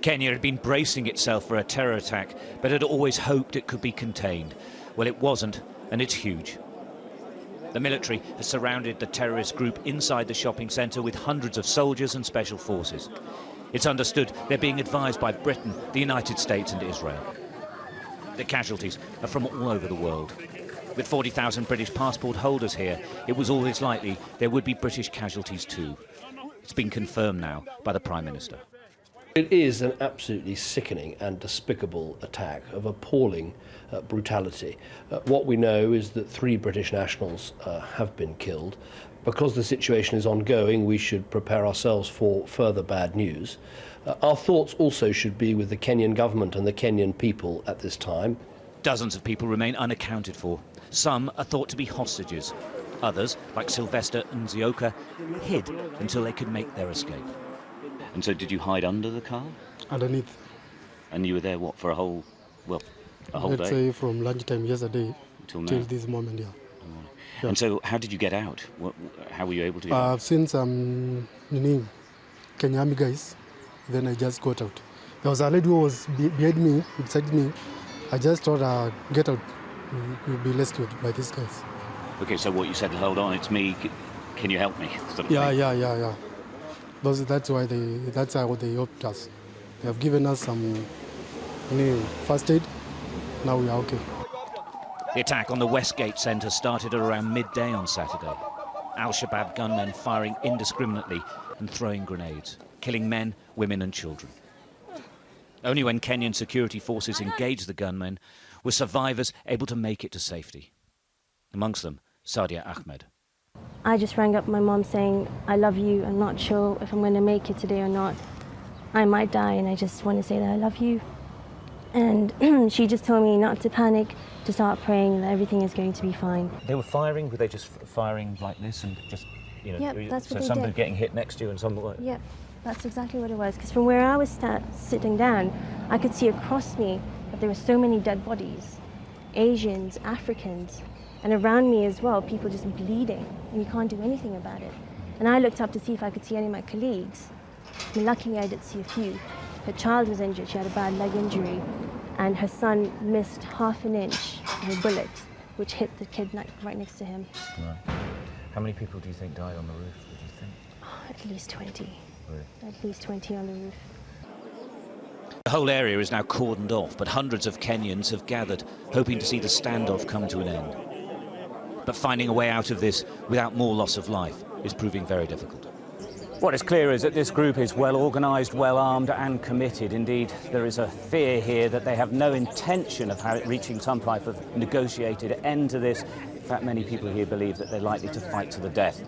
Kenya had been bracing itself for a terror attack, but had always hoped it could be contained. Well, it wasn't, and it's huge. The military has surrounded the terrorist group inside the shopping centre with hundreds of soldiers and special forces. It's understood they're being advised by Britain, the United States and Israel. The casualties are from all over the world. With 40,000 British passport holders here, it was always likely there would be British casualties too. It's been confirmed now by the Prime Minister. It is an absolutely sickening and despicable attack of appalling brutality. What we know is that 3 British nationals have been killed. Because the situation is ongoing, we should prepare ourselves for further bad news. Our thoughts also should be with the Kenyan government and the Kenyan people at this time. Dozens of people remain unaccounted for. Some are thought to be hostages. Others, like Sylvester and Nzioka, hid until they could make their escape. And so did you hide under the car? Underneath. And you were there, what, for a whole day? Let's say from lunchtime yesterday till this moment, yeah. Yeah. And so how did you get out? How were you able to get out? Since I'm Kenyan guys, then I just got out. There was a lady who was behind me, beside me. I just thought, get out, we'll be rescued by these guys. Okay, so what you said, hold on, it's me, can you help me? Sort of yeah. That's how they helped us. They have given us some first aid. Now we are okay. The attack on the Westgate Centre started at around midday on Saturday. Al-Shabaab gunmen firing indiscriminately and throwing grenades, killing men, women and children. Only when Kenyan security forces engaged the gunmen were survivors able to make it to safety. Amongst them, Sadia Ahmed. I just rang up my mom saying, I love you, I'm not sure if I'm going to make it today or not. I might die and I just want to say that I love you. And she just told me not to panic, to start praying that everything is going to be fine. They were firing, were they just firing like this and just, Yep, that's what so they somebody did. getting hit next to you and somebody... Yep, that's exactly what it was. Because from where I was sitting down, I could see across me that there were so many dead bodies. Asians, Africans, and around me as well, people just bleeding, and you can't do anything about it. And I looked up to see if I could see any of my colleagues. And luckily I did see a few. Her child was injured, she had a bad leg injury, and her son missed half an inch of a bullet, which hit the kid right next to him. Right. How many people do you think died on the roof, do you think? Oh, at least 20. Really? At least 20 on the roof. The whole area is now cordoned off, but hundreds of Kenyans have gathered, hoping to see the standoff come to an end. But finding a way out of this without more loss of life is proving very difficult. What is clear is that this group is well organised, well armed and committed. Indeed, there is a fear here that they have no intention of reaching some type of negotiated end to this. In fact, many people here believe that they're likely to fight to the death.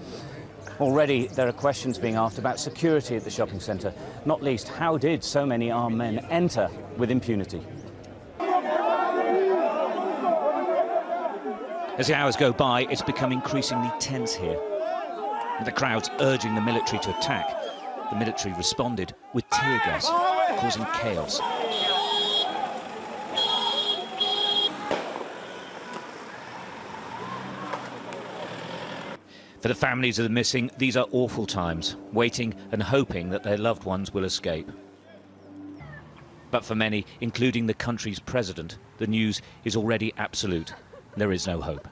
Already, there are questions being asked about security at the shopping centre. Not least, how did so many armed men enter with impunity? As the hours go by, it's become increasingly tense here. With the crowds urging the military to attack, the military responded with tear gas, causing chaos. For the families of the missing, these are awful times, waiting and hoping that their loved ones will escape. But for many, including the country's president, the news is already absolute. There is no hope.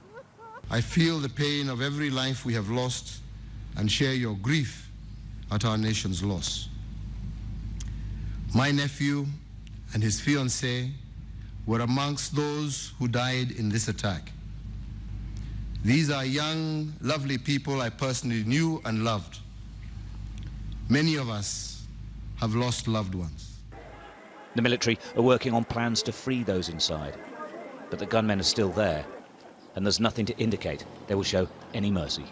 I feel the pain of every life we have lost and share your grief at our nation's loss. My nephew and his fiancée were amongst those who died in this attack. These are young, lovely people I personally knew and loved. Many of us have lost loved ones. The military are working on plans to free those inside, but the gunmen are still there, and there's nothing to indicate they will show any mercy.